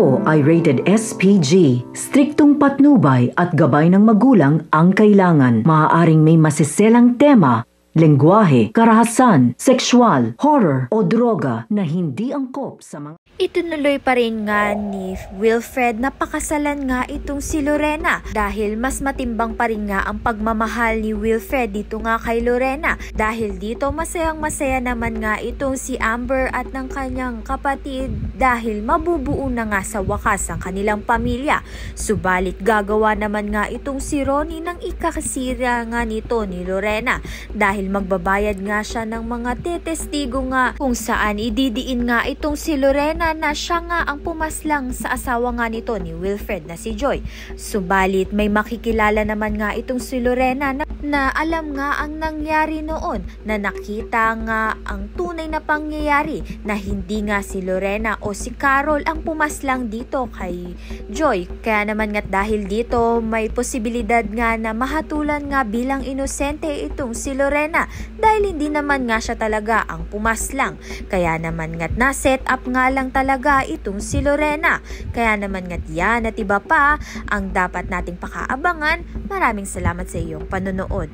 Ito ay rated SPG. Striktong patnubay at gabay ng magulang ang kailangan. Maaaring may masiselang tema, lengguwahe, karahasan, sexual, horror o droga na hindi angkop sa mga... Itunuloy pa rin nga ni Wilfred na pakasalan nga itong si Lorena dahil mas matimbang pa rin nga ang pagmamahal ni Wilfred dito nga kay Lorena. Dahil dito masayang masaya naman nga itong si Amber at ng kanyang kapatid dahil mabubuo na nga sa wakas ang kanilang pamilya. Subalit gagawa naman nga itong si Ronnie ng ikakasira nga nito ni Lorena dahil magbabayad nga siya ng mga tetestigo nga kung saan ididiin nga itong si Lorena na siya nga ang pumaslang sa asawa nga nito ni Wilfred na si Joy. Subalit may makikilala naman nga itong si Lorena na alam nga ang nangyari noon, na nakita nga ang tunay na pangyayari na hindi nga si Lorena o si Carol ang pumaslang dito kay Joy. Kaya naman nga dahil dito may posibilidad nga na mahatulan nga bilang inosente itong si Lorena dahil hindi naman nga siya talaga ang pumaslang. Kaya naman nga na set up nga lang talaga itong si Lorena. Kaya naman nga yan at iba pa ang dapat nating pakaabangan. Maraming salamat sa iyong panonood.